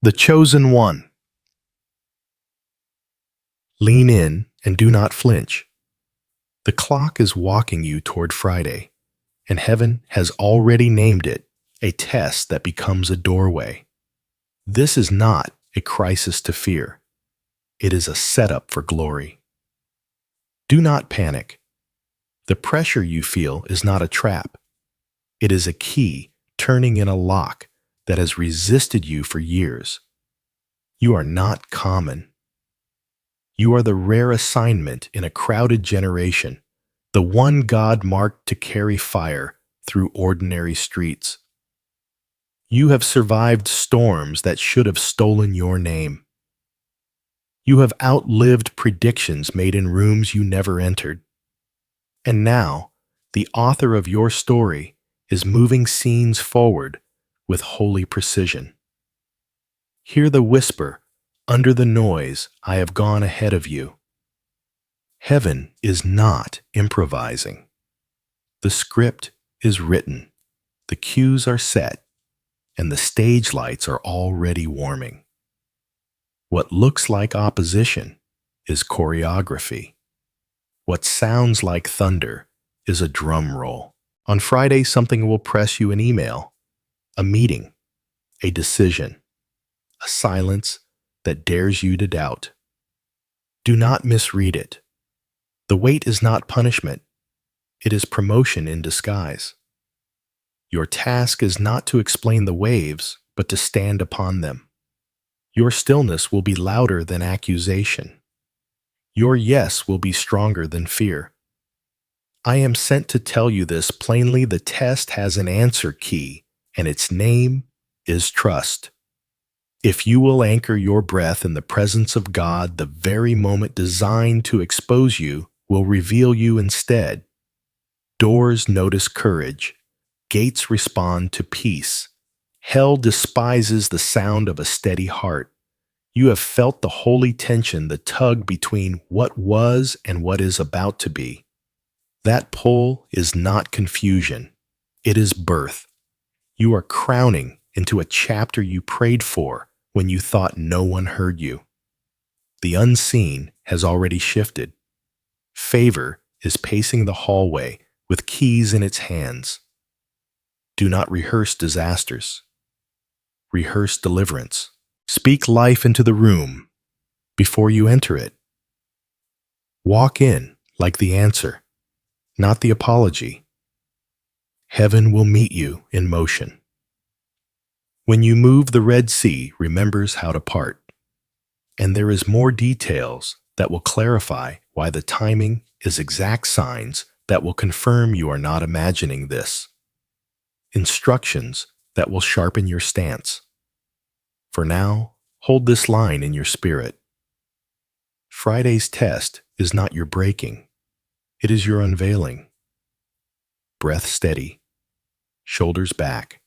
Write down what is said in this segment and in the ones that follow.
The chosen one. Lean in and do not flinch. The clock is walking you toward Friday, and heaven has already named it a test that becomes a doorway. This is not a crisis to fear. It is a setup for glory. Do not panic. The pressure you feel is not a trap. It is a key turning in a lock that has resisted you for years. You are not common. You are the rare assignment in a crowded generation, the one God marked to carry fire through ordinary streets. You have survived storms that should have stolen your name. You have outlived predictions made in rooms you never entered. And now, the author of your story is moving scenes forward with holy precision. Hear the whisper, under the noise, I have gone ahead of you. Heaven is not improvising. The script is written, the cues are set, and the stage lights are already warming. What looks like opposition is choreography. What sounds like thunder is a drum roll. On Friday, something will press you an email, a meeting, a decision, a silence that dares you to doubt. Do not misread it. The wait is not punishment. It is promotion in disguise. Your task is not to explain the waves, but to stand upon them. Your stillness will be louder than accusation. Your yes will be stronger than fear. I am sent to tell you this plainly. The test has an answer key, and its name is trust. If you will anchor your breath in the presence of God, the very moment designed to expose you will reveal you instead. Doors notice courage. Gates respond to peace. Hell despises the sound of a steady heart. You have felt the holy tension, the tug between what was and what is about to be. That pull is not confusion. It is birth. You are crowning into a chapter you prayed for when you thought no one heard you. The unseen has already shifted. Favor is pacing the hallway with keys in its hands. Do not rehearse disasters. Rehearse deliverance. Speak life into the room before you enter it. Walk in like the answer, not the apology. Heaven will meet you in motion. When you move, the Red Sea remembers how to part. And there is more details that will clarify why the timing is exact signs that will confirm you are not imagining this. Instructions that will sharpen your stance. For now, hold this line in your spirit. Friday's test is not your breaking. It is your unveiling. Breath steady. Shoulders back.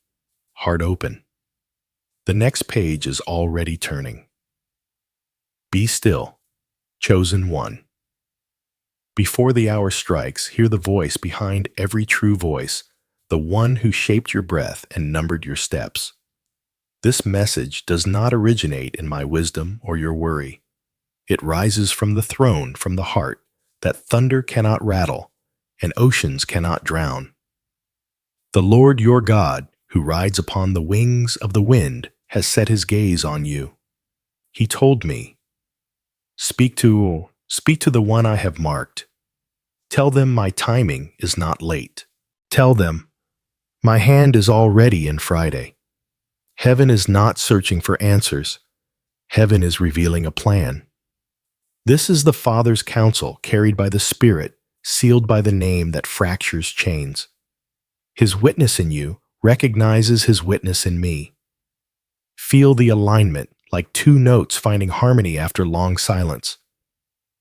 Heart open. The next page is already turning. Be still, chosen one. Before the hour strikes, hear the voice behind every true voice, the one who shaped your breath and numbered your steps. This message does not originate in my wisdom or your worry. It rises from the throne, from the heart, that thunder cannot rattle and oceans cannot drown. The Lord your God, who rides upon the wings of the wind, has set his gaze on you. He told me, Speak to the one I have marked. Tell them my timing is not late. Tell them, my hand is already in Friday. Heaven is not searching for answers. Heaven is revealing a plan. This is the Father's counsel carried by the Spirit, sealed by the name that fractures chains. His witness in you recognizes his witness in me. Feel the alignment, like two notes finding harmony after long silence.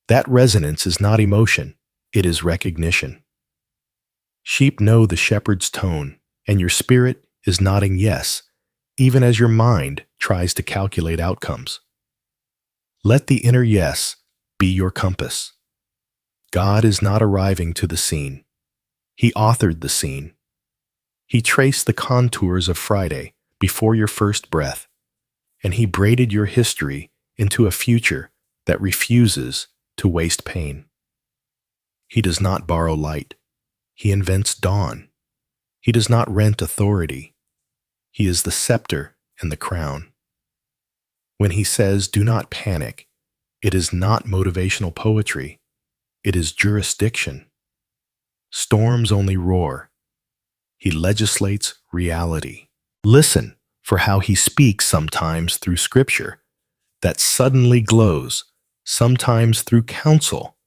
That resonance is not emotion, it is recognition. Sheep know the shepherd's tone, and your spirit is nodding yes, even as your mind tries to calculate outcomes. Let the inner yes be your compass. God is not arriving to the scene. He authored the scene. He traced the contours of Friday before your first breath, and He braided your history into a future that refuses to waste pain. He does not borrow light. He invents dawn. He does not rent authority. He is the scepter and the crown. When He says, "Do not panic," it is not motivational poetry. It is jurisdiction. Storms only roar. He legislates reality. Listen for how He speaks sometimes through Scripture that suddenly glows, sometimes through counsel,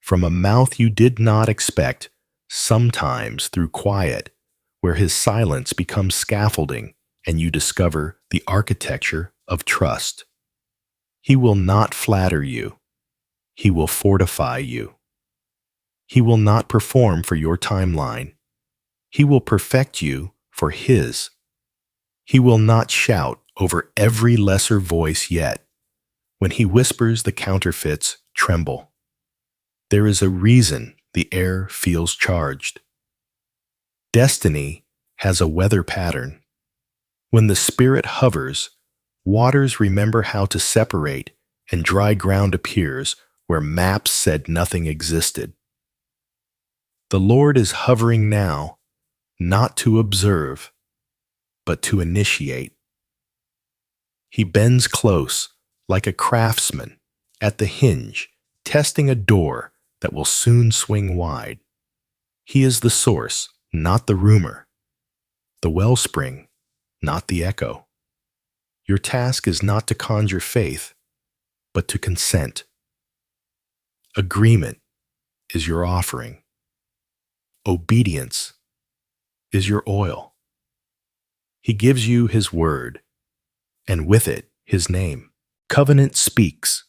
from a mouth you did not expect, sometimes through quiet, where His silence becomes scaffolding and you discover the architecture of trust. He will not flatter you. He will fortify you. He will not perform for your timeline. He will perfect you for His. He will not shout over every lesser voice yet. When He whispers, the counterfeits tremble. There is a reason the air feels charged. Destiny has a weather pattern. When the Spirit hovers, waters remember how to separate, and dry ground appears where maps said nothing existed. The Lord is hovering now, not to observe, but to initiate. He bends close, like a craftsman, at the hinge, testing a door that will soon swing wide. He is the source, not the rumor, the wellspring, not the echo. Your task is not to conjure faith, but to consent. Agreement is your offering. Obedience is your oil. He gives you His word, and with it His name. Covenant speaks,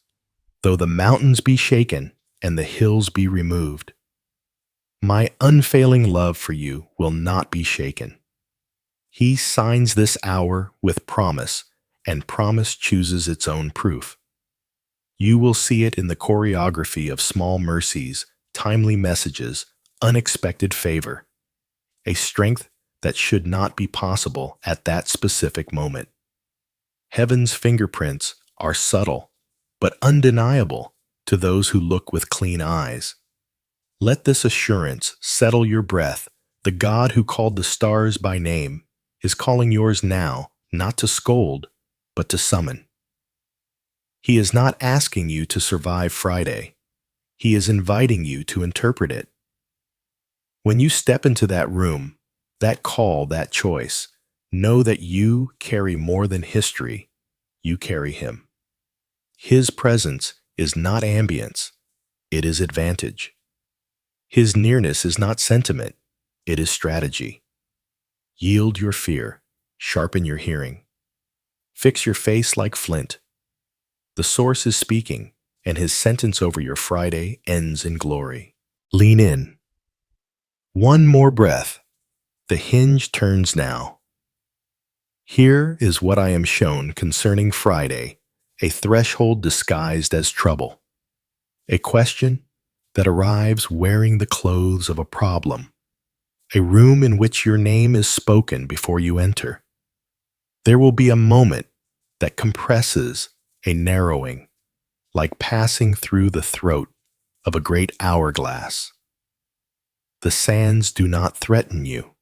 though the mountains be shaken and the hills be removed. My unfailing love for you will not be shaken. He signs this hour with promise, and promise chooses its own proof. You will see it in the choreography of small mercies, timely messages, unexpected favor, a strength that should not be possible at that specific moment. Heaven's fingerprints are subtle, but undeniable to those who look with clean eyes. Let this assurance settle your breath. The God who called the stars by name is calling yours now, not to scold, but to summon. He is not asking you to survive Friday. He is inviting you to interpret it. When you step into that room, that call, that choice, know that you carry more than history. You carry Him. His presence is not ambience, it is advantage. His nearness is not sentiment, it is strategy. Yield your fear, sharpen your hearing. Fix your face like flint. The source is speaking, and His sentence over your Friday ends in glory. Lean in. One more breath. The hinge turns now. Here is what I am shown concerning Friday, a threshold disguised as trouble. A question that arrives wearing the clothes of a problem. A room in which your name is spoken before you enter. There will be a moment that compresses, a narrowing, like passing through the throat of a great hourglass. The sands do not threaten you.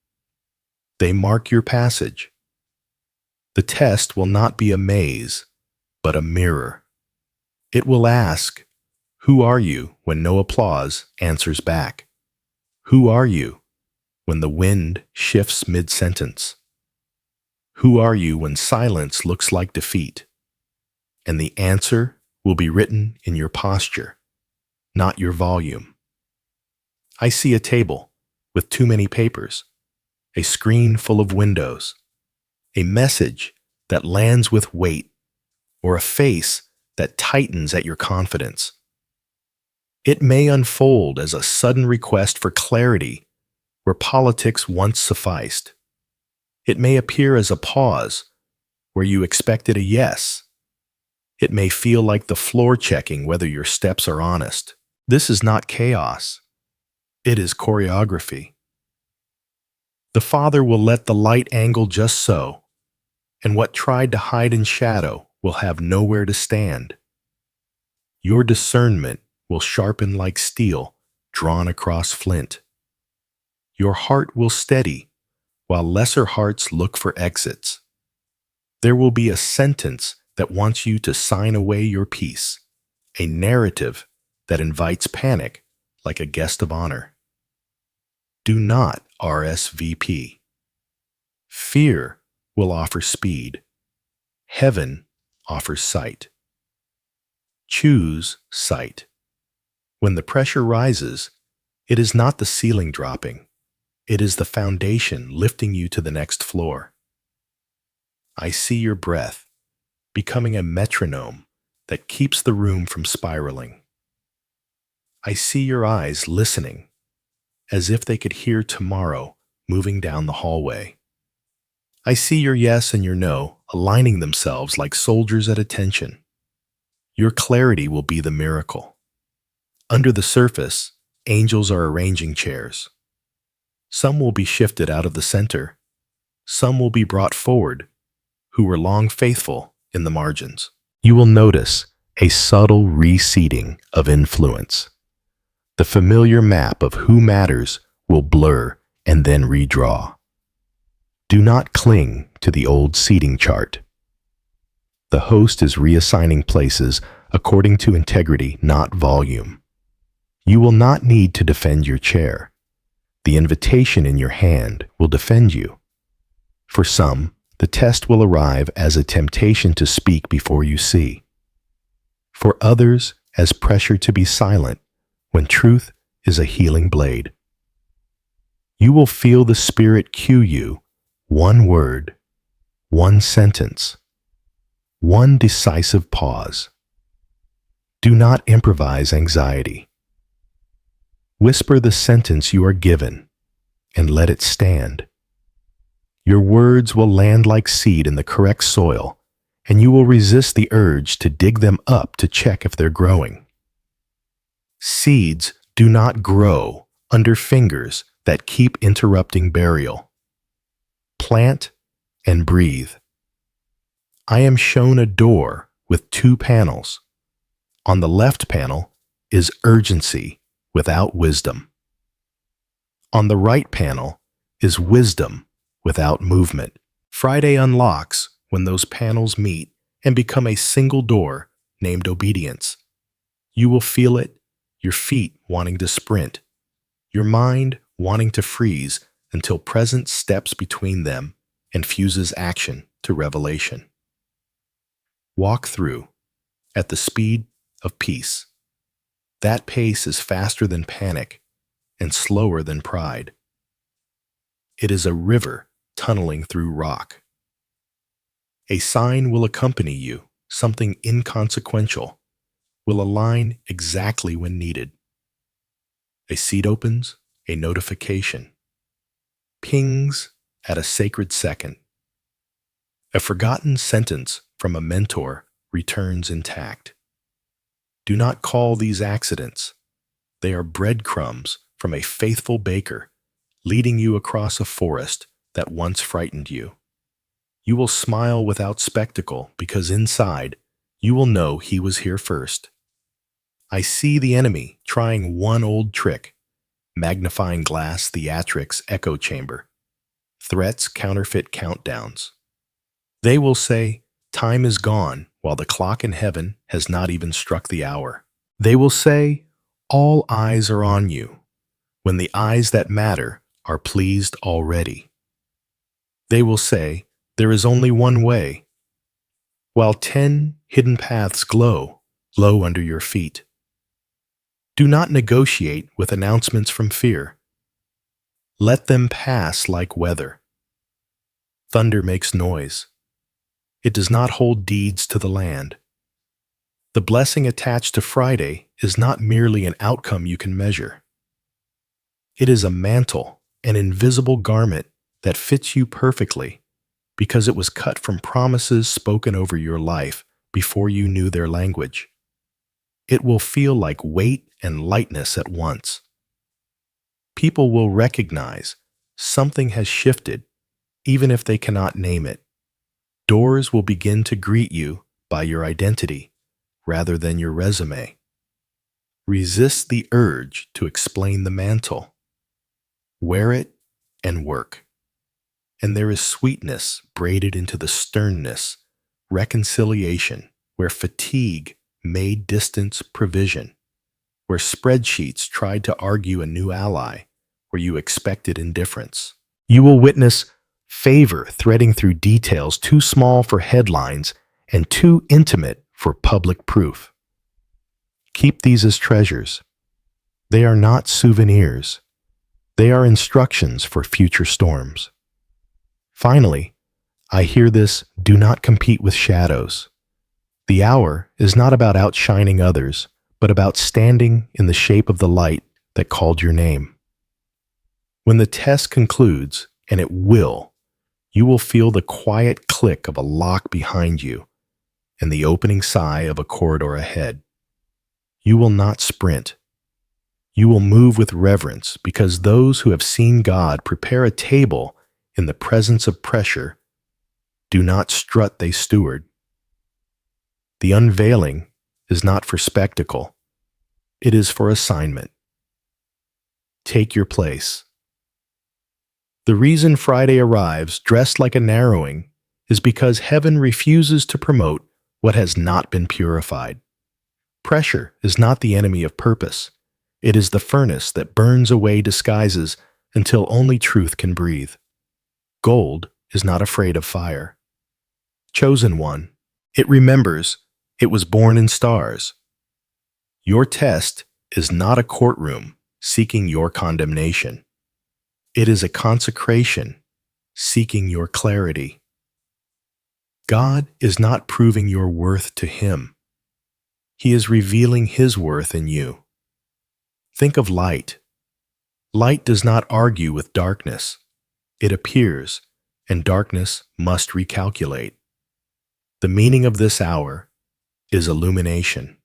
They mark your passage. The test will not be a maze, but a mirror. It will ask, "Who are you?" when no applause answers back. Who are you when the wind shifts mid-sentence? Who are you when silence looks like defeat? And the answer will be written in your posture, not your volume. I see a table with too many papers, a screen full of windows, a message that lands with weight, or a face that tightens at your confidence. It may unfold as a sudden request for clarity where politics once sufficed. It may appear as a pause where you expected a yes. It may feel like the floor checking whether your steps are honest. This is not chaos. It is choreography. The Father will let the light angle just so, and what tried to hide in shadow will have nowhere to stand. Your discernment will sharpen like steel drawn across flint. Your heart will steady while lesser hearts look for exits. There will be a sentence that wants you to sign away your peace, a narrative that invites panic like a guest of honor. Do not RSVP. Fear will offer speed. Heaven offers sight. Choose sight. When the pressure rises, it is not the ceiling dropping. It is the foundation lifting you to the next floor. I see your breath becoming a metronome that keeps the room from spiraling. I see your eyes listening, as if they could hear tomorrow moving down the hallway. I see your yes and your no aligning themselves like soldiers at attention. Your clarity will be the miracle. Under the surface, angels are arranging chairs. Some will be shifted out of the center. Some will be brought forward, who were long faithful in the margins. You will notice a subtle reseating of influence. The familiar map of who matters will blur and then redraw. Do not cling to the old seating chart. The host is reassigning places according to integrity, not volume. You will not need to defend your chair. The invitation in your hand will defend you. For some, the test will arrive as a temptation to speak before you see. For others, as pressure to be silent when truth is a healing blade. You will feel the Spirit cue you, one word, one sentence, one decisive pause. Do not improvise anxiety. Whisper the sentence you are given and let it stand. Your words will land like seed in the correct soil, and you will resist the urge to dig them up to check if they're growing. Seeds do not grow under fingers that keep interrupting burial. Plant and breathe. I am shown a door with 2 panels. On the left panel is urgency without wisdom. On the right panel is wisdom without movement. Friday unlocks when those panels meet and become a single door named obedience. You will feel it, your feet wanting to sprint, your mind wanting to freeze until presence steps between them and fuses action to revelation. Walk through at the speed of peace. That pace is faster than panic and slower than pride. It is a river tunneling through rock. A sign will accompany you, something inconsequential, will align exactly when needed. A seat opens, a notification. Pings at a sacred second. A forgotten sentence from a mentor returns intact. Do not call these accidents. They are breadcrumbs from a faithful baker, leading you across a forest that once frightened you. You will smile without spectacle because inside, you will know he was here first. I see the enemy trying one old trick, magnifying glass theatrics echo chamber, threats counterfeit countdowns. They will say, time is gone while the clock in heaven has not even struck the hour. They will say, all eyes are on you, when the eyes that matter are pleased already. They will say, there is only one way, while 10 hidden paths glow low under your feet. Do not negotiate with announcements from fear. Let them pass like weather. Thunder makes noise. It does not hold deeds to the land. The blessing attached to Friday is not merely an outcome you can measure. It is a mantle, an invisible garment that fits you perfectly because it was cut from promises spoken over your life before you knew their language. It will feel like weight and lightness at once. People will recognize something has shifted, even if they cannot name it. Doors will begin to greet you by your identity rather than your resume. Resist the urge to explain the mantle. Wear it and work. And there is sweetness braided into the sternness, reconciliation, where fatigue made distance provision, where spreadsheets tried to argue a new ally, where you expected indifference. You will witness favor threading through details too small for headlines and too intimate for public proof. Keep these as treasures. They are not souvenirs. They are instructions for future storms. Finally, I hear this: do not compete with shadows. The hour is not about outshining others, but about standing in the shape of the light that called your name. When the test concludes, and it will, you will feel the quiet click of a lock behind you and the opening sigh of a corridor ahead. You will not sprint. You will move with reverence, because those who have seen God prepare a table in the presence of pressure do not strut, they steward. The unveiling is not for spectacle. It is for assignment. Take your place. The reason Friday arrives dressed like a narrowing is because heaven refuses to promote what has not been purified. Pressure is not the enemy of purpose. It is the furnace that burns away disguises until only truth can breathe. Gold is not afraid of fire. Chosen one, it remembers it was born in stars. Your test is not a courtroom seeking your condemnation. It is a consecration seeking your clarity. God is not proving your worth to Him. He is revealing His worth in you. Think of light. Light does not argue with darkness. It appears, and darkness must recalculate. The meaning of this hour is illumination.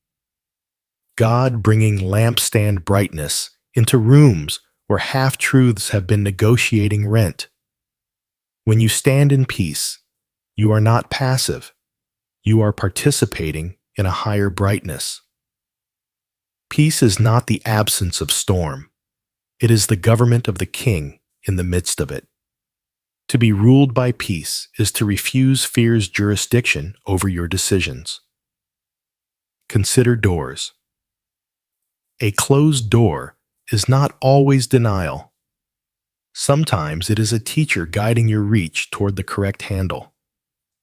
God bringing lampstand brightness into rooms where half-truths have been negotiating rent. When you stand in peace, you are not passive. You are participating in a higher brightness. Peace is not the absence of storm. It is the government of the King in the midst of it. To be ruled by peace is to refuse fear's jurisdiction over your decisions. Consider doors. A closed door is not always denial. Sometimes it is a teacher guiding your reach toward the correct handle.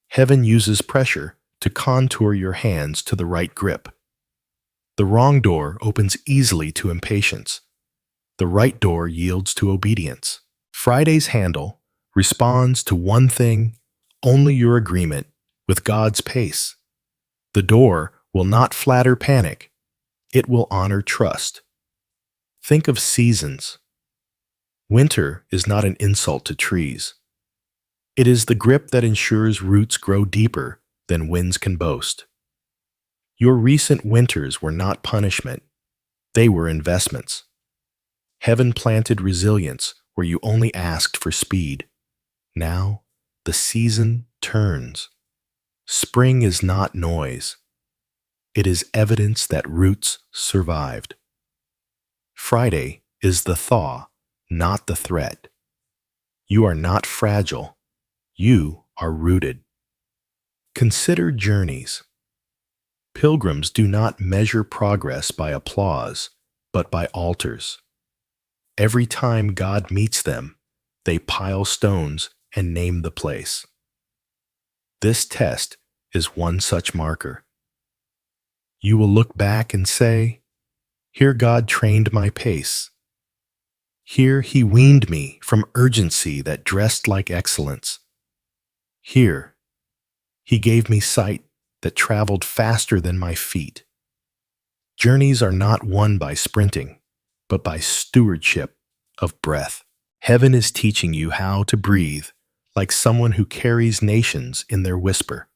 Heaven uses pressure to contour your hands to the right grip. The wrong door opens easily to impatience. The right door yields to obedience. Friday's handle responds to one thing: only your agreement with God's pace. The door will not flatter panic. It will honor trust. Think of seasons. Winter is not an insult to trees. It is the grip that ensures roots grow deeper than winds can boast. Your recent winters were not punishment. They were investments. Heaven planted resilience where you only asked for speed. Now, the season turns. Spring is not noise. It is evidence that roots survived. Friday is the thaw, not the threat. You are not fragile. You are rooted. Consider journeys. Pilgrims do not measure progress by applause, but by altars. Every time God meets them, they pile stones and name the place. This test is one such marker. You will look back and say, "Here God trained my pace. Here He weaned me from urgency that dressed like excellence. Here He gave me sight that traveled faster than my feet." Journeys are not won by sprinting, but by stewardship of breath. Heaven is teaching you how to breathe like someone who carries nations in their whisper.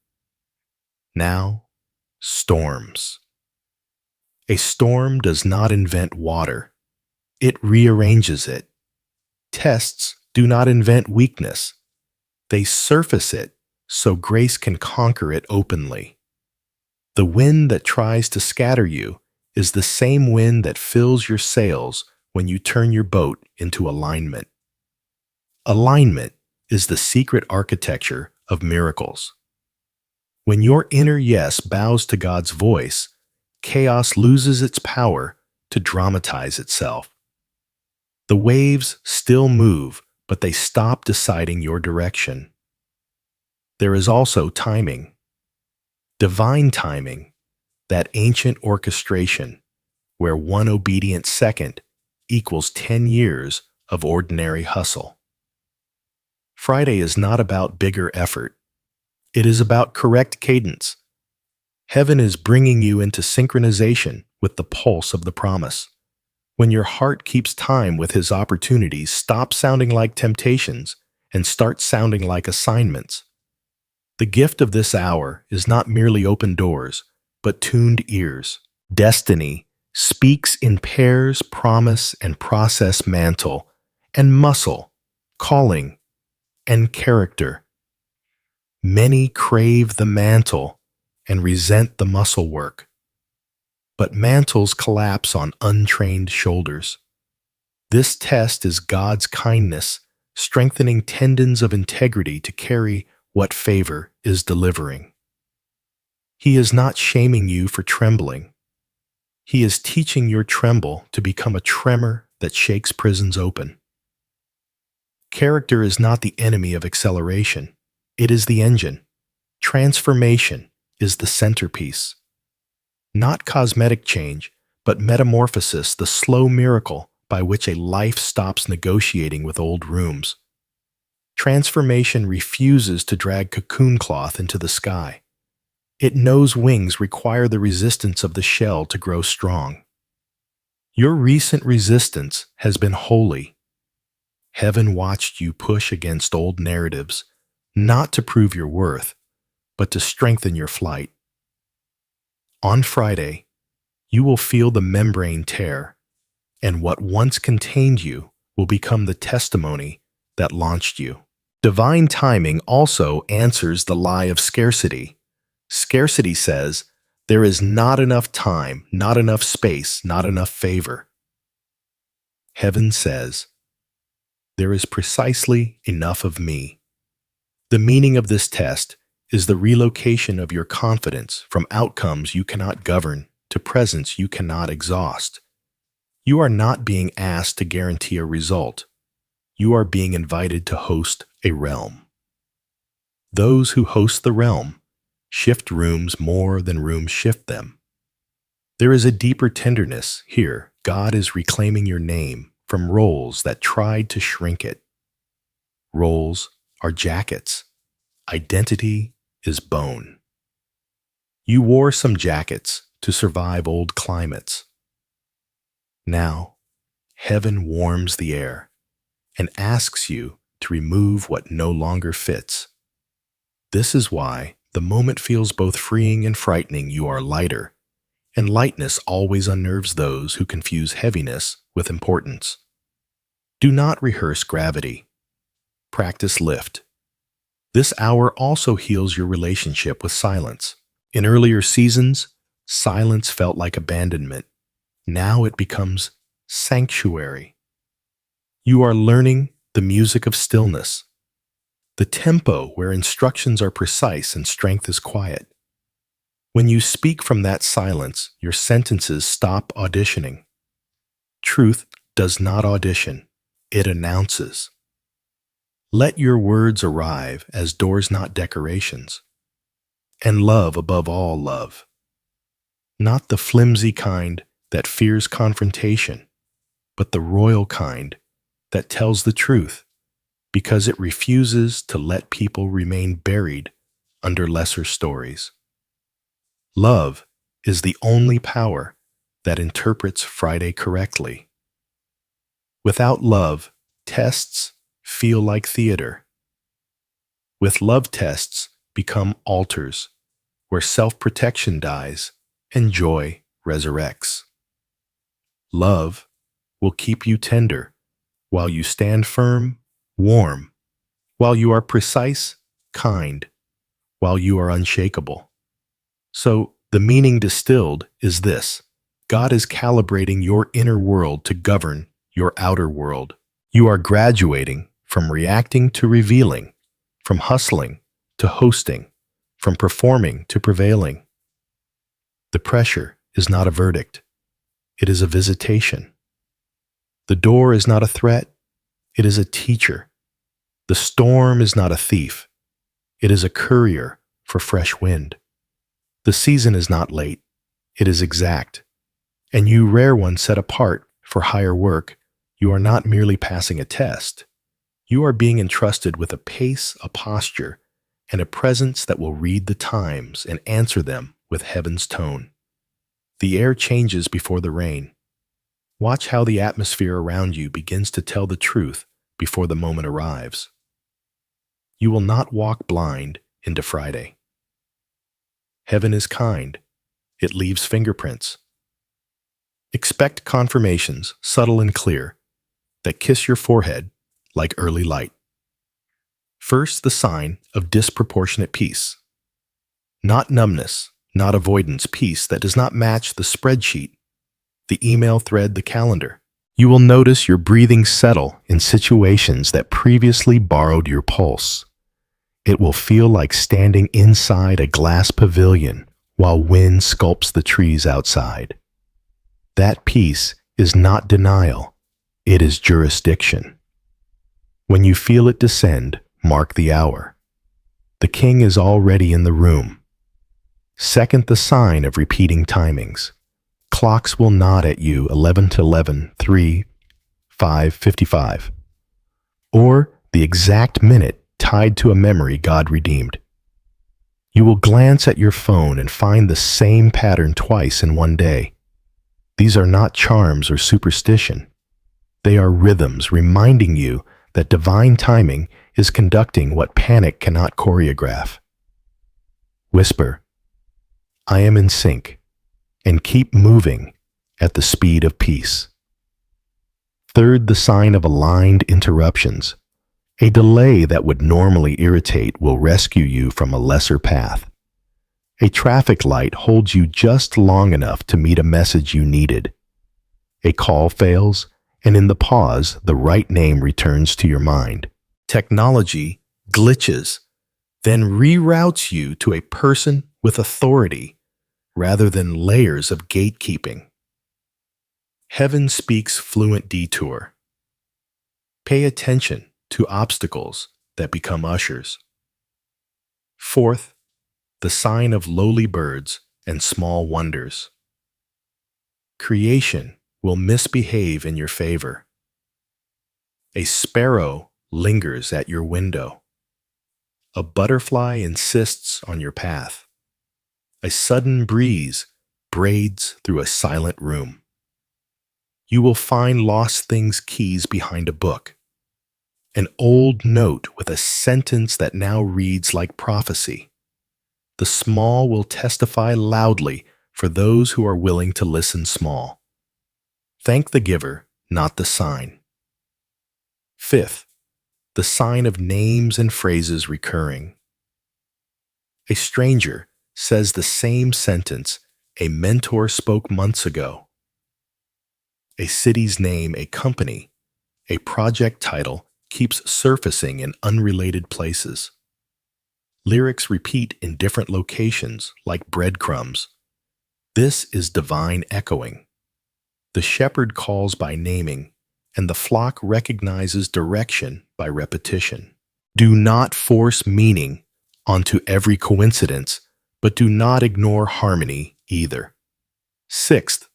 Now, storms. A storm does not invent water. It rearranges it. Tests do not invent weakness. They surface it so grace can conquer it openly. The wind that tries to scatter you is the same wind that fills your sails when you turn your boat into alignment. Alignment is the secret architecture of miracles. When your inner yes bows to God's voice, chaos loses its power to dramatize itself. The waves still move, but they stop deciding your direction. There is also timing. Divine timing, that ancient orchestration where one obedient second equals 10 years of ordinary hustle. Friday is not about bigger effort. It is about correct cadence. Heaven is bringing you into synchronization with the pulse of the promise. When your heart keeps time with His opportunities, stop sounding like temptations and start sounding like assignments. The gift of this hour is not merely open doors, but tuned ears. Destiny speaks in pairs, promise and process, mantle and muscle, calling and character. Many crave the mantle and resent the muscle work, but mantles collapse on untrained shoulders. This test is God's kindness, strengthening tendons of integrity to carry what favor is delivering. He is not shaming you for trembling. He is teaching your tremble to become a tremor that shakes prisons open. Character is not the enemy of acceleration. It is the engine. Transformation is the centerpiece. Not cosmetic change, but metamorphosis, the slow miracle by which a life stops negotiating with old rooms. Transformation refuses to drag cocoon cloth into the sky. It knows wings require the resistance of the shell to grow strong. Your recent resistance has been holy. Heaven watched you push against old narratives, not to prove your worth, but to strengthen your flight. On Friday, you will feel the membrane tear, and what once contained you will become the testimony that launched you. Divine timing also answers the lie of scarcity. Scarcity says, there is not enough time, not enough space, not enough favor. Heaven says, there is precisely enough of me. The meaning of this test is the relocation of your confidence from outcomes you cannot govern to presence you cannot exhaust. You are not being asked to guarantee a result. You are being invited to host a realm. Those who host the realm shift rooms more than rooms shift them. There is a deeper tenderness here. God is reclaiming your name from roles that tried to shrink it. Roles are jackets. Identity is bone. You wore some jackets to survive old climates. Now, heaven warms the air and asks you to remove what no longer fits. This is why the moment feels both freeing and frightening. You are lighter, and lightness always unnerves those who confuse heaviness with importance. Do not rehearse gravity. Practice lift. This hour also heals your relationship with silence. In earlier seasons, silence felt like abandonment. Now it becomes sanctuary. You are learning the music of stillness, the tempo where instructions are precise and strength is quiet. When you speak from that silence, your sentences stop auditioning. Truth does not audition, it announces. Let your words arrive as doors, not decorations. And love above all love. Not the flimsy kind that fears confrontation, but the royal kind that tells the truth because it refuses to let people remain buried under lesser stories. Love is the only power that interprets Friday correctly. Without love, tests feel like theater. With love, tests become altars where self-protection dies and joy resurrects. Love will keep you tender while you stand firm, warm, while you are precise, kind, while you are unshakable. So The meaning distilled is this: God is calibrating your inner world to govern your outer world. You are graduating from reacting to revealing, from hustling to hosting, from performing to prevailing. The pressure is not a verdict. It is a visitation. The door is not a threat. It is a teacher. The storm is not a thief. It is a courier for fresh wind. The season is not late. It is exact. And you rare one set apart for higher work, you are not merely passing a test. You are being entrusted with a pace, a posture, and a presence that will read the times and answer them with heaven's tone. The air changes before the rain. Watch how the atmosphere around you begins to tell the truth before the moment arrives. You will not walk blind into Friday. Heaven is kind. It leaves fingerprints. Expect confirmations, subtle and clear, that kiss your forehead like early light. First, the sign of disproportionate peace. Not numbness, not avoidance, peace that does not match the spreadsheet, the email thread, the calendar. You will notice your breathing settle in situations that previously borrowed your pulse. It will feel like standing inside a glass pavilion while wind sculpts the trees outside. That peace is not denial, it is jurisdiction. When you feel it descend, mark the hour. The king is already in the room. Second, the sign of repeating timings. Clocks will nod at you 11 to 11, 3, 5:55, or the exact minute tied to a memory God redeemed. You will glance at your phone and find the same pattern twice in one day. These are not charms or superstition. They are rhythms reminding you that divine timing is conducting what panic cannot choreograph. Whisper, "I am in sync," and keep moving at the speed of peace. Third, the sign of aligned interruptions. A delay that would normally irritate will rescue you from a lesser path. A traffic light holds you just long enough to meet a message you needed. A call fails, and in the pause, the right name returns to your mind. Technology glitches, then reroutes you to a person with authority rather than layers of gatekeeping. Heaven speaks fluent detour. Pay attention to obstacles that become ushers. Fourth, the sign of lowly birds and small wonders. Creation will misbehave in your favor. A sparrow lingers at your window. A butterfly insists on your path. A sudden breeze braids through a silent room. You will find lost things' keys behind a book. An old note with a sentence that now reads like prophecy. The small will testify loudly for those who are willing to listen small. Thank the giver, not the sign. Fifth, the sign of names and phrases recurring. A stranger says the same sentence a mentor spoke months ago. A city's name, a company, a project title keeps surfacing in unrelated places. Lyrics repeat in different locations like breadcrumbs. This is divine echoing. The shepherd calls by naming, and the flock recognizes direction by repetition. Do not force meaning onto every coincidence, but do not ignore harmony either. Sixth,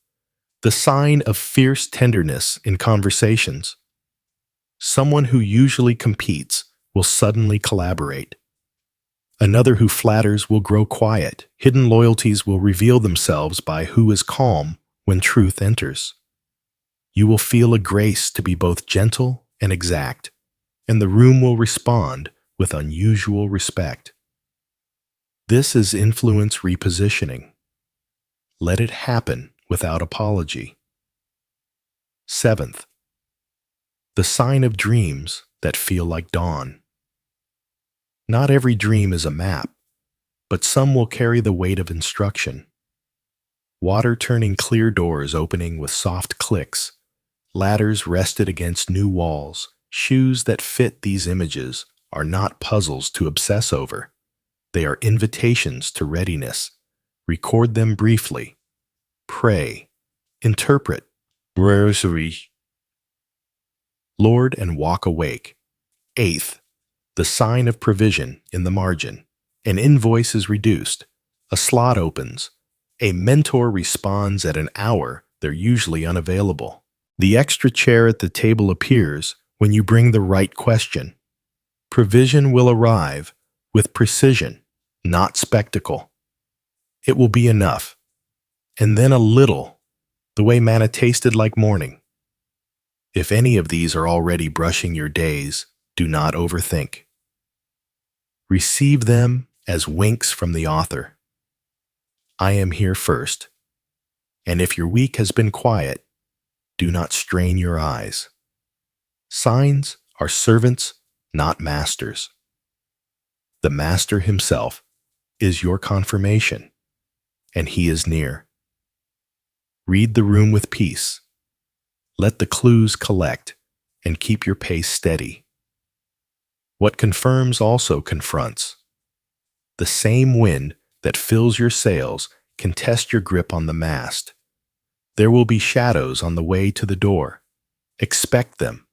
the sign of fierce tenderness in conversations. Someone who usually competes will suddenly collaborate. Another who flatters will grow quiet. Hidden loyalties will reveal themselves by who is calm when truth enters. You will feel a grace to be both gentle and exact, and the room will respond with unusual respect. This is influence repositioning. Let it happen without apology. Seventh, the sign of dreams that feel like dawn. Not every dream is a map, but some will carry the weight of instruction. Water turning clear doors opening with soft clicks, ladders rested against new walls, shoes that fit these images are not puzzles to obsess over. They are invitations to readiness. Record them briefly. Pray. Interpret. Rosary. Lord and walk awake. Eighth, the sign of provision in the margin. An invoice is reduced. A slot opens. A mentor responds at an hour they're usually unavailable. The extra chair at the table appears when you bring the right question. Provision will arrive with precision, not spectacle. It will be enough, and then a little, the way manna tasted like morning. If any of these are already brushing your days, do not overthink. Receive them as winks from the author. I am here first, and if your week has been quiet, do not strain your eyes. Signs are servants, not masters. The Master himself is your confirmation, and he is near. Read the room with peace. Let the clues collect and keep your pace steady. What confirms also confronts. The same wind that fills your sails can test your grip on the mast. There will be shadows on the way to the door. Expect them,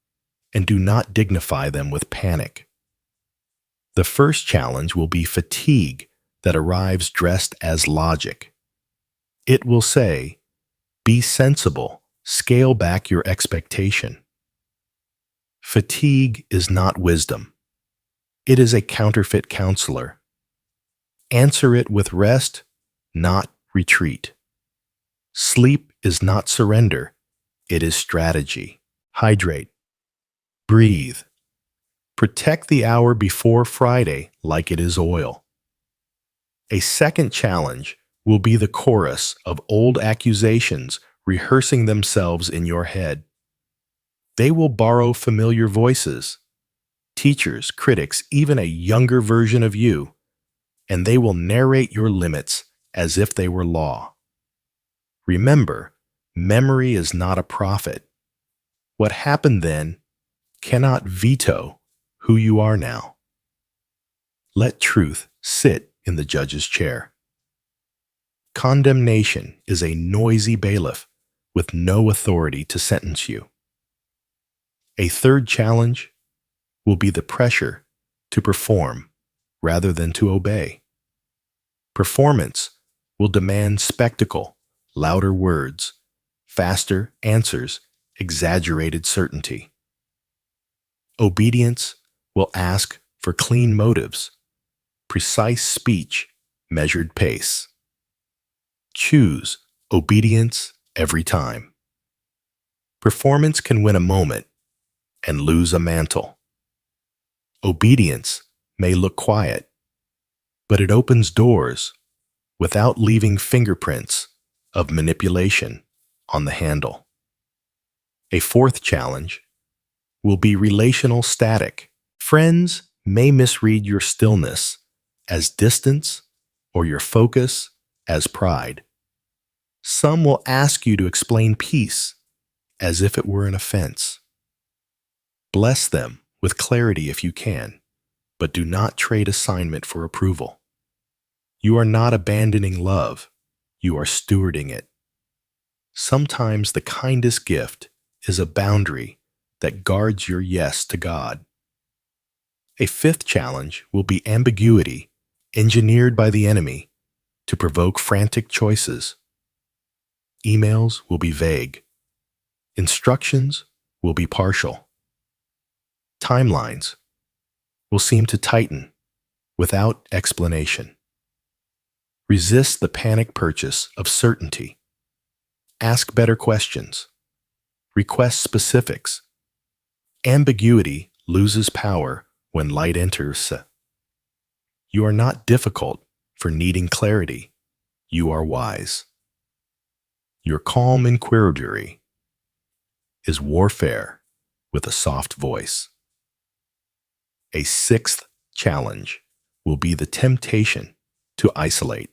and do not dignify them with panic. The first challenge will be fatigue that arrives dressed as logic. It will say, be sensible, scale back your expectation. Fatigue is not wisdom. It is a counterfeit counselor. Answer it with rest, not retreat. Sleep is not surrender. It is strategy. Hydrate. Breathe. Protect the hour before Friday like it is oil. A second challenge will be the chorus of old accusations rehearsing themselves in your head. They will borrow familiar voices, teachers, critics, even a younger version of you, and they will narrate your limits as if they were law. Remember, memory is not a prophet. What happened then cannot veto who you are now. Let truth sit in the judge's chair. Condemnation is a noisy bailiff with no authority to sentence you. A third challenge will be the pressure to perform rather than to obey. Performance will demand spectacle, louder words, faster answers, exaggerated certainty. Obedience will ask for clean motives, precise speech, measured pace. Choose obedience every time. Performance can win a moment and lose a mantle. Obedience may look quiet, but it opens doors without leaving fingerprints of manipulation on the handle. A fourth challenge will be relational static. Friends may misread your stillness as distance or your focus as pride. Some will ask you to explain peace as if it were an offense. Bless them with clarity if you can, but do not trade assignment for approval. You are not abandoning love, you are stewarding it. Sometimes the kindest gift is a boundary that guards your yes to God. A fifth challenge will be ambiguity, engineered by the enemy to provoke frantic choices. Emails will be vague. Instructions will be partial. Timelines will seem to tighten without explanation. Resist the panic purchase of certainty. Ask better questions. Request specifics. Ambiguity loses power when light enters. You are not difficult for needing clarity. You are wise. Your calm inquiry is warfare with a soft voice. A sixth challenge will be the temptation to isolate.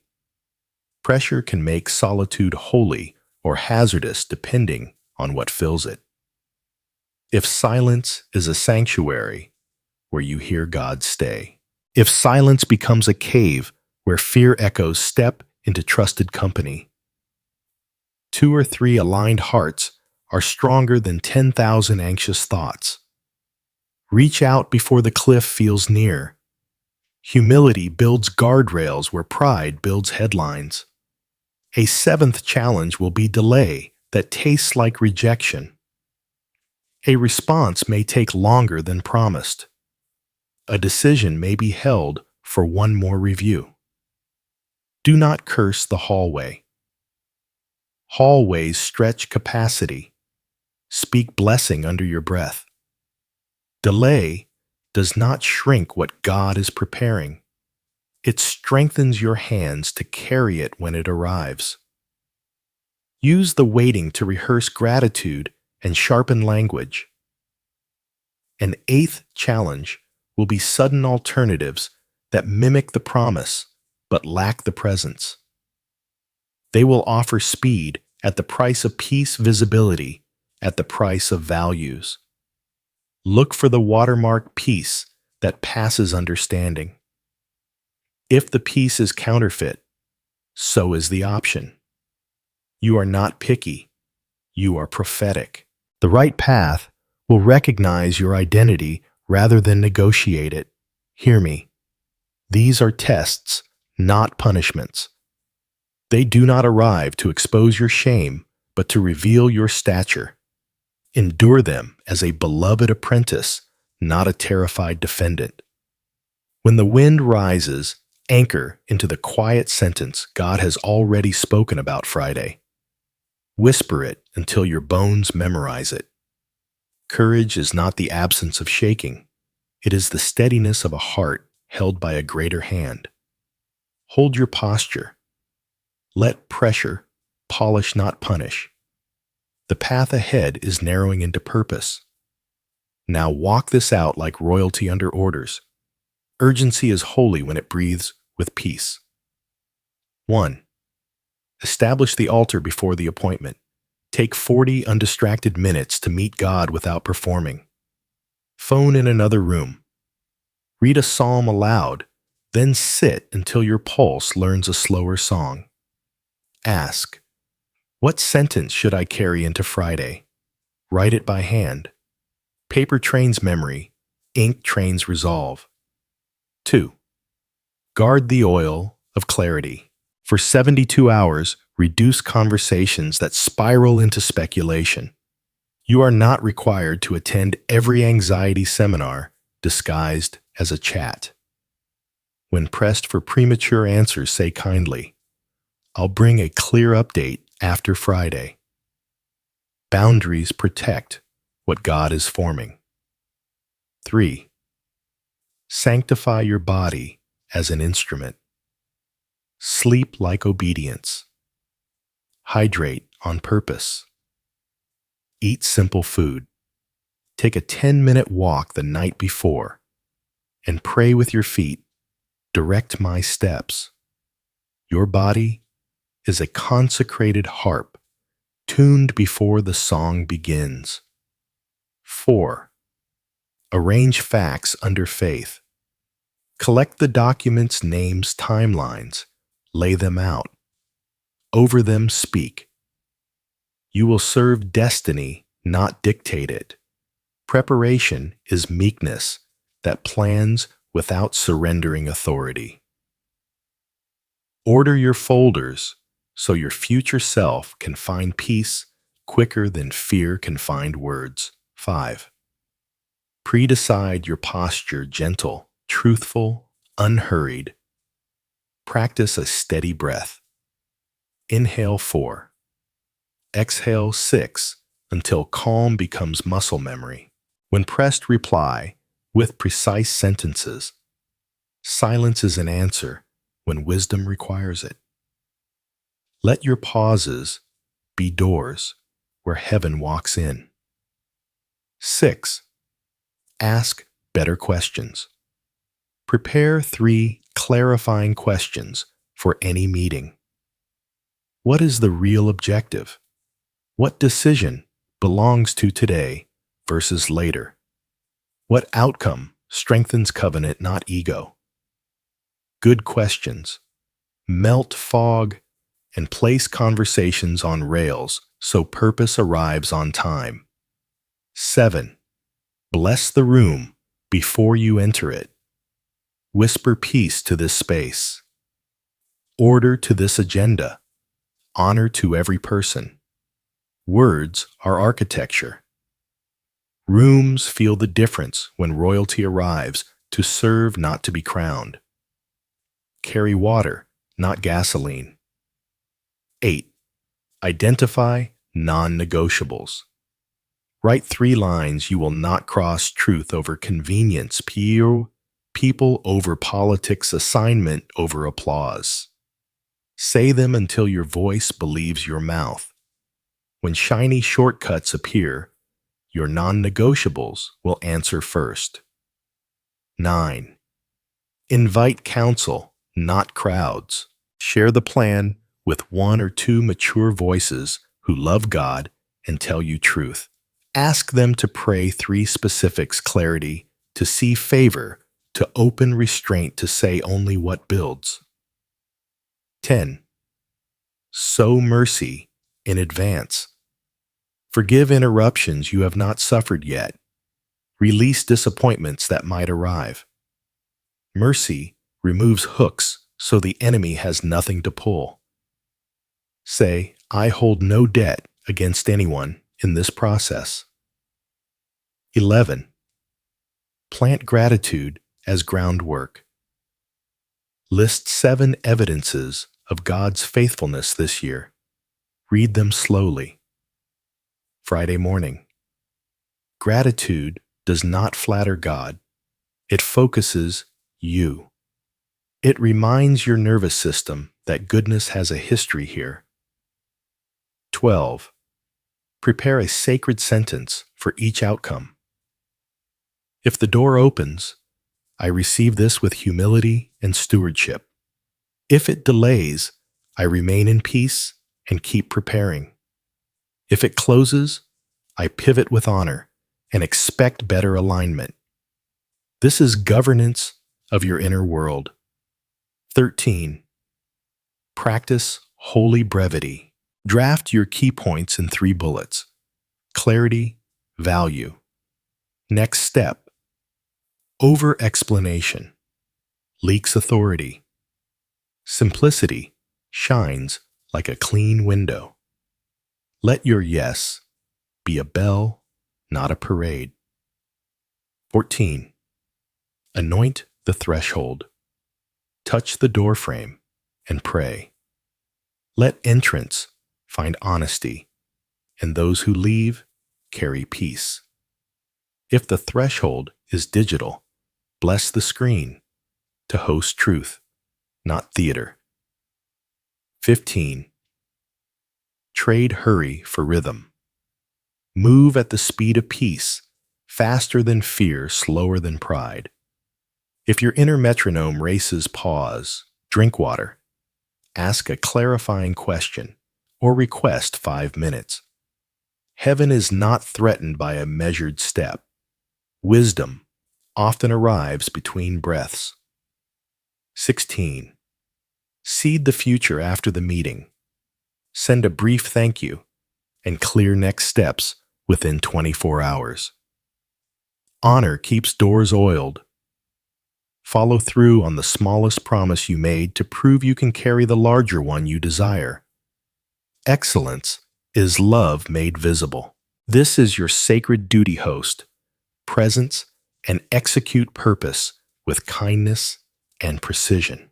Pressure can make solitude holy or hazardous depending on what fills it. If silence is a sanctuary where you hear God stay. If silence becomes a cave where fear echoes, step into trusted company. 2 or 3 aligned hearts are stronger than 10,000 anxious thoughts. Reach out before the cliff feels near. Humility builds guardrails where pride builds headlines. A 7th challenge will be delay that tastes like rejection. A response may take longer than promised. A decision may be held for one more review. Do not curse the hallway. Hallways stretch capacity. Speak blessing under your breath. Delay does not shrink what God is preparing. It strengthens your hands to carry it when it arrives. Use the waiting to rehearse gratitude and sharpen language. An 8th challenge will be sudden alternatives that mimic the promise but lack the presence. They will offer speed at the price of peace, visibility at the price of values. Look for the watermark peace that passes understanding. If the peace is counterfeit, so is the option. You are not picky. You are prophetic. The right path will recognize your identity rather than negotiate it. Hear me. These are tests, not punishments. They do not arrive to expose your shame, but to reveal your stature. Endure them as a beloved apprentice, not a terrified defendant. When the wind rises, anchor into the quiet sentence God has already spoken about Friday. Whisper it until your bones memorize it. Courage is not the absence of shaking. It is the steadiness of a heart held by a greater hand. Hold your posture. Let pressure polish, not punish. The path ahead is narrowing into purpose. Now walk this out like royalty under orders. Urgency is holy when it breathes with peace. 1. Establish the altar before the appointment. Take 40 undistracted minutes to meet God without performing. Phone in another room. Read a psalm aloud, then sit until your pulse learns a slower song. Ask, what sentence should I carry into Friday? Write it by hand. Paper trains memory, ink trains resolve. 2. Guard the oil of clarity. For 72 hours, reduce conversations that spiral into speculation. You are not required to attend every anxiety seminar disguised as a chat. When pressed for premature answers, say kindly, I'll bring a clear update after Friday. Boundaries protect what God is forming. 3. Sanctify your body as an instrument. Sleep like obedience. Hydrate on purpose. Eat simple food. Take a 10-minute walk the night before and pray with your feet. Direct my steps. Your body is a consecrated harp, tuned before the song begins. 4. Arrange facts under faith. Collect the documents, names, timelines. Lay them out. Over them speak. You will serve destiny, not dictate it. Preparation is meekness that plans without surrendering authority. Order your folders so your future self can find peace quicker than fear can find words. 5. Pre-decide your posture gentle, truthful, unhurried. Practice a steady breath. Inhale 4. Exhale 6 until calm becomes muscle memory. When pressed, reply with precise sentences. Silence is an answer when wisdom requires it. Let your pauses be doors where heaven walks in. 6. Ask better questions. Prepare 3 clarifying questions for any meeting. What is the real objective? What decision belongs to today versus later? What outcome strengthens covenant, not ego? Good questions. Melt fog and place conversations on rails so purpose arrives on time. 7. Bless the room before you enter it. Whisper peace to this space. Order to this agenda. Honor to every person. Words are architecture. Rooms feel the difference when royalty arrives, to serve, not to be crowned. Carry water, not gasoline. 8. Identify non-negotiables. Write 3 lines you will not cross: truth over convenience, people over politics, assignment over applause. Say them until your voice believes your mouth. When shiny shortcuts appear, your non-negotiables will answer first. 9. Invite counsel, not crowds. Share the plan with 1 or 2 mature voices who love God and tell you truth. Ask them to pray 3 specifics: clarity, to see favor, to open restraint, to say only what builds. 10. Sow mercy in advance. Forgive interruptions you have not suffered yet. Release disappointments that might arrive. Mercy removes hooks so the enemy has nothing to pull. Say, I hold no debt against anyone in this process. 11. Plant gratitude as groundwork. List 7 evidences of God's faithfulness this year. Read them slowly. Friday morning. Gratitude does not flatter God. It focuses you. It reminds your nervous system that goodness has a history here. 12. Prepare a sacred sentence for each outcome. If the door opens, I receive this with humility and stewardship. If it delays, I remain in peace and keep preparing. If it closes, I pivot with honor and expect better alignment. This is governance of your inner world. 13. Practice holy brevity. Draft your key points in 3 bullets. Clarity, value. Next step. Over-explanation leaks authority. Simplicity shines like a clean window. Let your yes be a bell, not a parade. 14. Anoint the threshold. Touch the doorframe and pray. Let entrance find honesty, and those who leave carry peace. If the threshold is digital, bless the screen to host truth, not theater. 15. Trade hurry for rhythm. Move at the speed of peace, faster than fear, slower than pride. If your inner metronome races, pause, drink water, ask a clarifying question, or request 5 minutes. Heaven is not threatened by a measured step. Wisdom often arrives between breaths. 16. Seed the future after the meeting. Send a brief thank you and clear next steps within 24 hours. Honor keeps doors oiled. Follow through on the smallest promise you made to prove you can carry the larger one you desire. Excellence is love made visible. This is your sacred duty host. Presence and execute purpose with kindness and precision.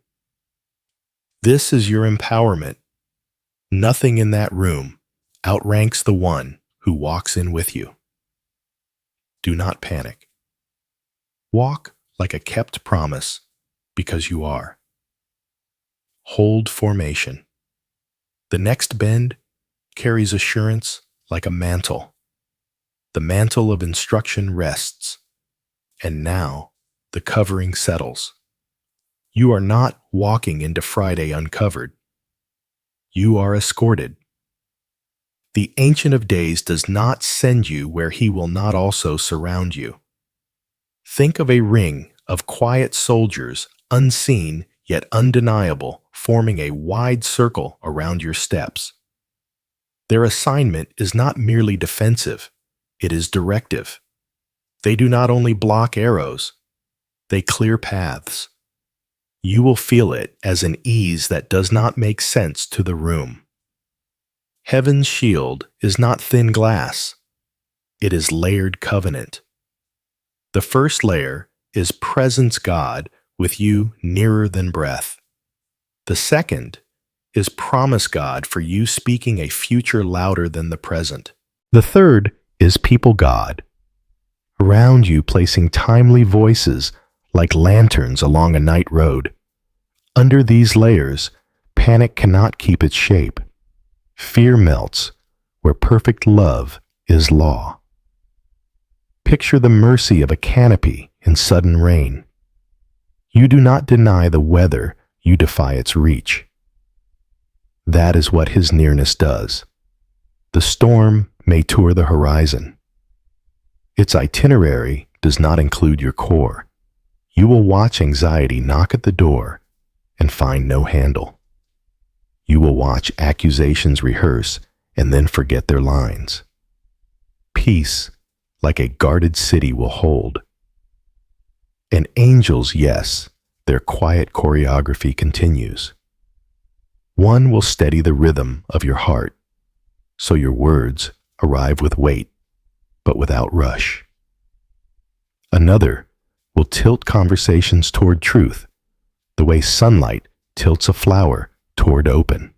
This is your empowerment. Nothing in that room outranks the one who walks in with you. Do not panic. Walk like a kept promise because you are. Hold formation. The next bend carries assurance like a mantle. The mantle of instruction rests, and now the covering settles. You are not walking into Friday uncovered. you are escorted. The Ancient of Days does not send you where he will not also surround you. Think of a ring of quiet soldiers, unseen yet undeniable, forming a wide circle around your steps. Their assignment is not merely defensive, it is directive. They do not only block arrows, they clear paths. You will feel it as an ease that does not make sense to the room. Heaven's shield is not thin glass, it is layered covenant. The first layer is presence God with you nearer than breath. The second is promise God for you speaking a future louder than the present. The third is people God, around you placing timely voices like lanterns along a night road. Under these layers, panic cannot keep its shape. Fear melts where perfect love is law. Picture the mercy of a canopy in sudden rain. You do not deny the weather, you defy its reach. That is what his nearness does. The storm may tour the horizon. Its itinerary does not include your core. You will watch anxiety knock at the door and find no handle. You will watch accusations rehearse and then forget their lines. Peace, like a guarded city, will hold. And angels, yes, their quiet choreography continues. One will steady the rhythm of your heart, so your words arrive with weight, but without rush. Another will tilt conversations toward truth, the way sunlight tilts a flower toward open.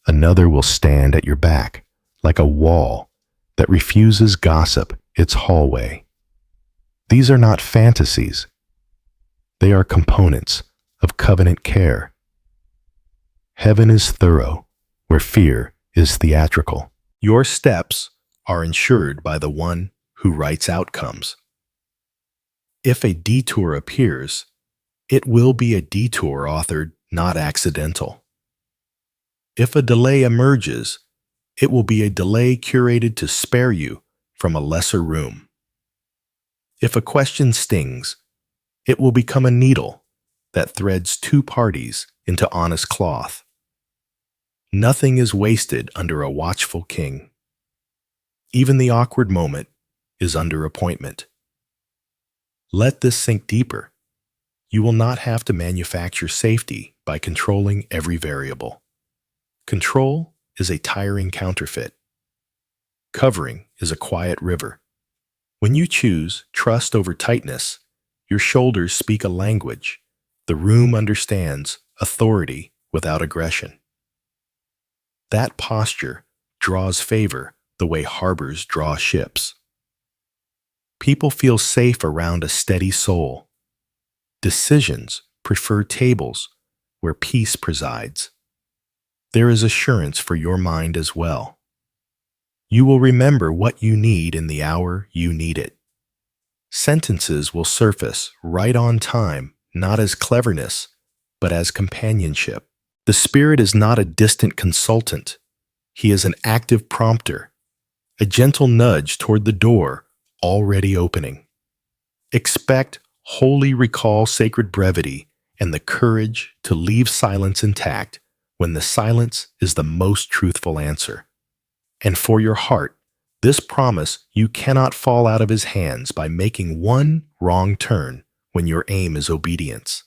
Another will stand at your back like a wall that refuses gossip its hallway. These are not fantasies. They are components of covenant care. Heaven is thorough, where fear is theatrical. Your steps are insured by the one who writes outcomes. If a detour appears, it will be a detour authored, not accidental. If a delay emerges, it will be a delay curated to spare you from a lesser room. If a question stings, it will become a needle that threads two parties into honest cloth. Nothing is wasted under a watchful king. Even the awkward moment is under appointment. Let this sink deeper. You will not have to manufacture safety by controlling every variable. Control is a tiring counterfeit. Covering is a quiet river. When you choose trust over tightness, your shoulders speak a language. The room understands authority without aggression. That posture draws favor the way harbors draw ships. People feel safe around a steady soul. Decisions prefer tables where peace presides. There is assurance for your mind as well. You will remember what you need in the hour you need it. Sentences will surface right on time, not as cleverness, but as companionship. The Spirit is not a distant consultant. He is an active prompter, a gentle nudge toward the door already opening. Expect wholly recall sacred brevity and the courage to leave silence intact when the silence is the most truthful answer. And for your heart, this promise: you cannot fall out of his hands by making one wrong turn when your aim is obedience.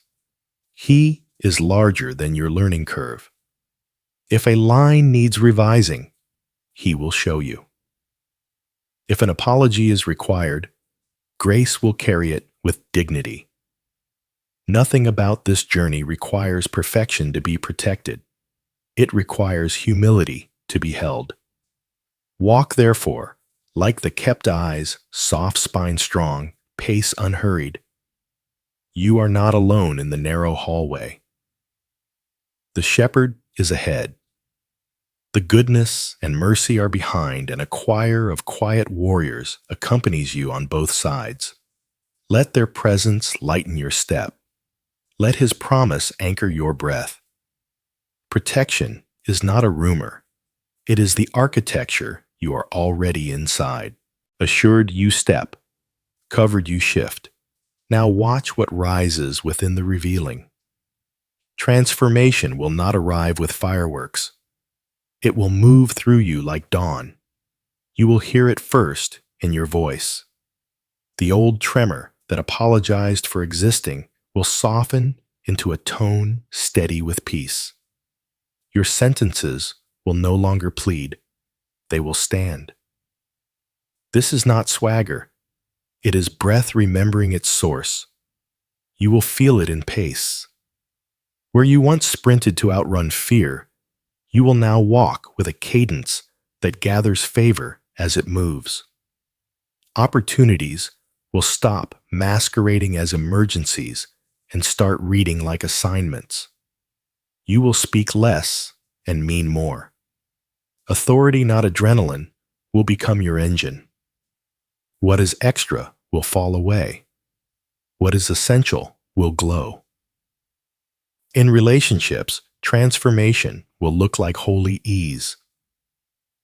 He is larger than your learning curve. If a line needs revising, he will show you. If an apology is required, grace will carry it with dignity. Nothing about this journey requires perfection to be protected. It requires humility to be held. Walk, therefore, like the kept eyes, soft spine strong, pace unhurried. You are not alone in the narrow hallway. The shepherd is ahead. The goodness and mercy are behind, and a choir of quiet warriors accompanies you on both sides. Let their presence lighten your step. Let his promise anchor your breath. Protection is not a rumor. It is the architecture you are already inside. Assured you step, covered you shift. Now watch what rises within the revealing. Transformation will not arrive with fireworks. It will move through you like dawn. You will hear it first in your voice. The old tremor that apologized for existing will soften into a tone steady with peace. Your sentences will no longer plead. They will stand. This is not swagger. It is breath remembering its source. You will feel it in pace. Where you once sprinted to outrun fear, you will now walk with a cadence that gathers favor as it moves. Opportunities will stop masquerading as emergencies and start reading like assignments. You will speak less and mean more. Authority, not adrenaline, will become your engine. What is extra will fall away. What is essential will glow. In relationships, transformation will look like holy ease.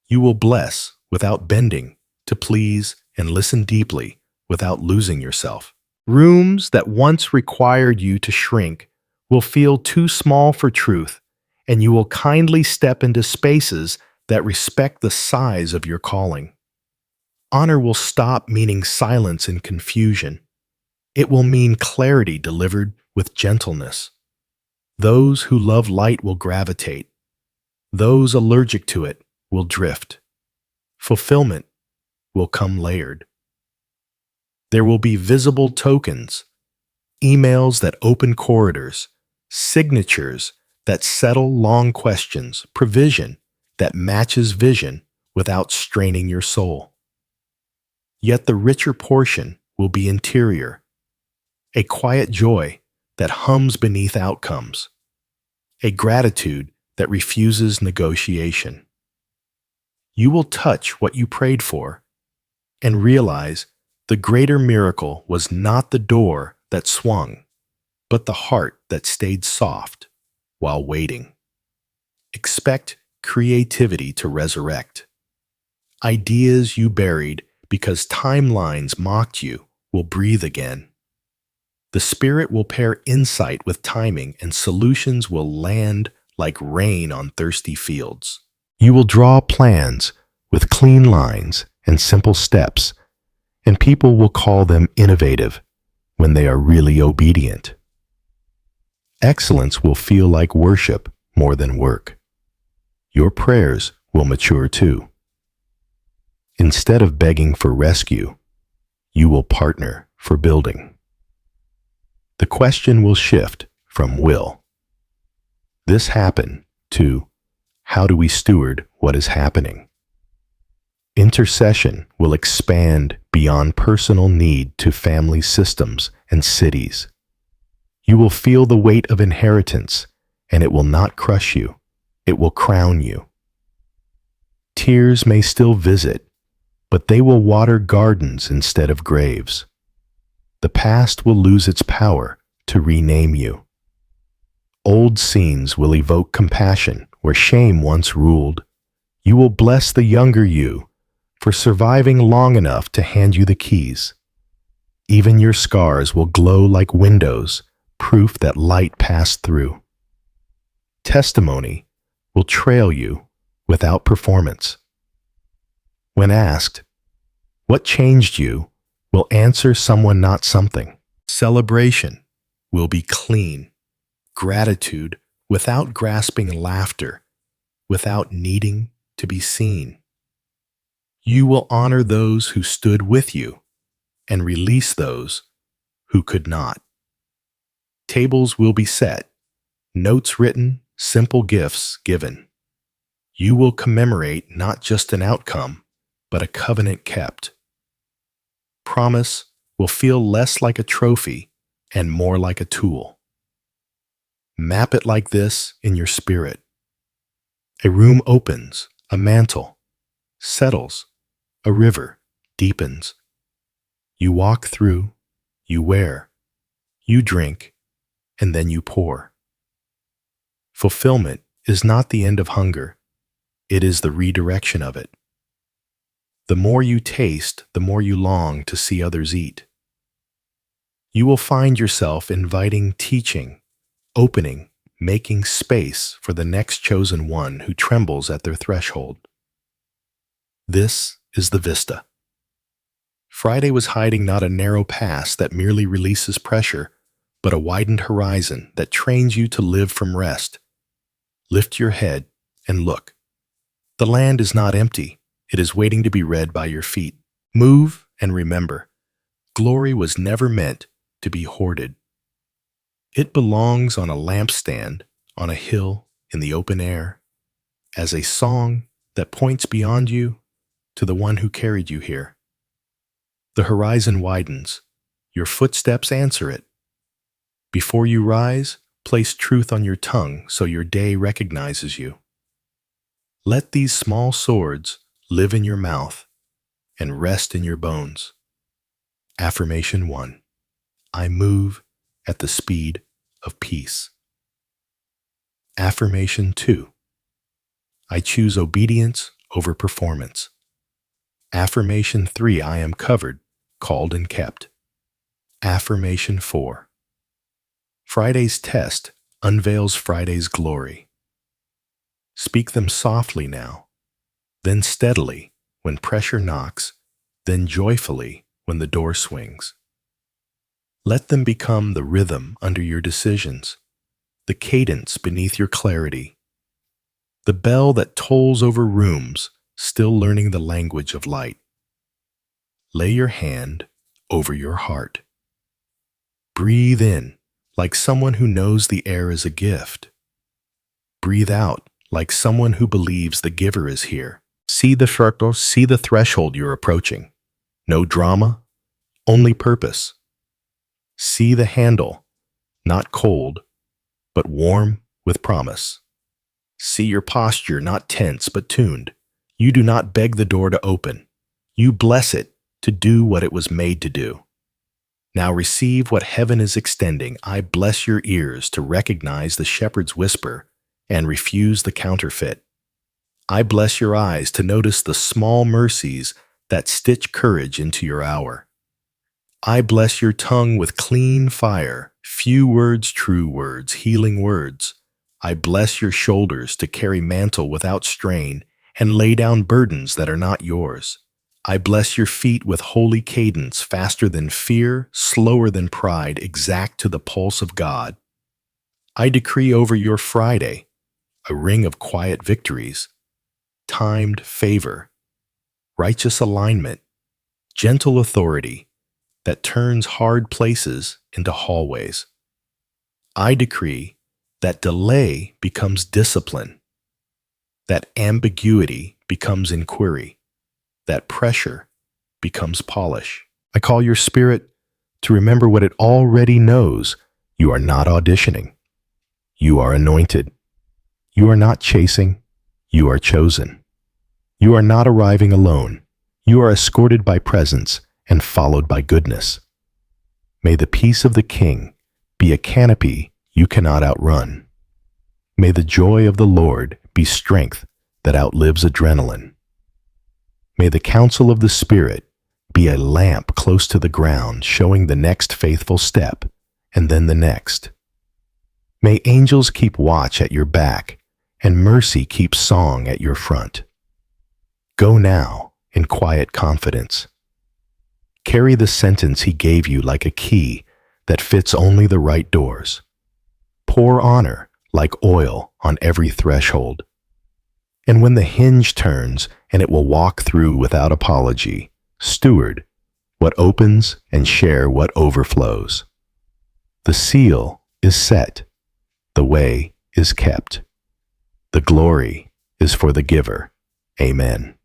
You will bless without bending, to please and listen deeply without losing yourself. Rooms that once required you to shrink will feel too small for truth, and you will kindly step into spaces that respect the size of your calling. Honor will stop meaning silence and confusion. It will mean clarity delivered with gentleness. Those who love light will gravitate. Those allergic to it will drift. Fulfillment will come layered. There will be visible tokens, emails that open corridors, signatures that settle long questions, provision that matches vision without straining your soul. Yet the richer portion will be interior, a quiet joy that hums beneath outcomes, a gratitude that refuses negotiation. You will touch what you prayed for and realize the greater miracle was not the door that swung, but the heart that stayed soft while waiting. Expect creativity to resurrect. Ideas you buried because timelines mocked you will breathe again. The Spirit will pair insight with timing, and solutions will land like rain on thirsty fields. You will draw plans with clean lines and simple steps, and people will call them innovative when they are really obedient. Excellence will feel like worship more than work. Your prayers will mature too. Instead of begging for rescue, you will partner for building. The question will shift from will this happen to how do we steward what is happening? Intercession will expand beyond personal need to family systems and cities. You will feel the weight of inheritance, and it will not crush you. It will crown you. Tears may still visit, but they will water gardens instead of graves. The past will lose its power to rename you. Old scenes will evoke compassion where shame once ruled. You will bless the younger you for surviving long enough to hand you the keys. Even your scars will glow like windows, proof that light passed through. Testimony will trail you without performance. When asked, what changed you, will answer someone, not something. Celebration will be clean. Gratitude without grasping laughter, without needing to be seen. You will honor those who stood with you and release those who could not. Tables will be set, notes written, simple gifts given. You will commemorate not just an outcome, but a covenant kept. Promise will feel less like a trophy and more like a tool. Map it like this in your spirit. A room opens, a mantle settles, a river deepens. You walk through, you wear, you drink, and then you pour. Fulfillment is not the end of hunger. It is the redirection of it. The more you taste, the more you long to see others eat. You will find yourself inviting teaching, opening, making space for the next chosen one who trembles at their threshold. This is the vista. Friday was hiding not a narrow pass that merely releases pressure, but a widened horizon that trains you to live from rest. Lift your head and look. The land is not empty. It is waiting to be read by your feet. Move and remember, glory was never meant to be hoarded. It belongs on a lampstand, on a hill, in the open air, as a song that points beyond you to the one who carried you here. The horizon widens. Your footsteps answer it. Before you rise, place truth on your tongue so your day recognizes you. Let these small swords live in your mouth and rest in your bones. Affirmation 1. I move at the speed of peace. Affirmation 2. I choose obedience over performance. Affirmation 3. I am covered, called and kept. Affirmation 4. Friday's test unveils Friday's glory. Speak them softly now, then steadily when pressure knocks, then joyfully when the door swings. Let them become the rhythm under your decisions, the cadence beneath your clarity, the bell that tolls over rooms still learning the language of light. Lay your hand over your heart. Breathe in like someone who knows the air is a gift. Breathe out like someone who believes the giver is here. See the fractal, see the threshold you're approaching. No drama, only purpose. See the handle, not cold, but warm with promise. See your posture, not tense, but tuned. You do not beg the door to open. You bless it to do what it was made to do. Now receive what heaven is extending. I bless your ears to recognize the shepherd's whisper and refuse the counterfeit. I bless your eyes to notice the small mercies that stitch courage into your hour. I bless your tongue with clean fire, few words, true words, healing words. I bless your shoulders to carry mantle without strain and lay down burdens that are not yours. I bless your feet with holy cadence, faster than fear, slower than pride, exact to the pulse of God. I decree over your Friday a ring of quiet victories, timed favor, righteous alignment, gentle authority that turns hard places into hallways. I decree that delay becomes discipline, that ambiguity becomes inquiry, that pressure becomes polish. I call your spirit to remember what it already knows. You are not auditioning. You are anointed. You are not chasing. You are chosen. You are not arriving alone. You are escorted by presence and followed by goodness. May the peace of the King be a canopy you cannot outrun. May the joy of the Lord be strength that outlives adrenaline. May the counsel of the Spirit be a lamp close to the ground, showing the next faithful step and then the next. May angels keep watch at your back and mercy keep song at your front. Go now in quiet confidence. Carry the sentence he gave you like a key that fits only the right doors. Pour honor like oil on every threshold. And when the hinge turns and it will walk through without apology, steward what opens and share what overflows. The seal is set. The way is kept. The glory is for the giver. Amen.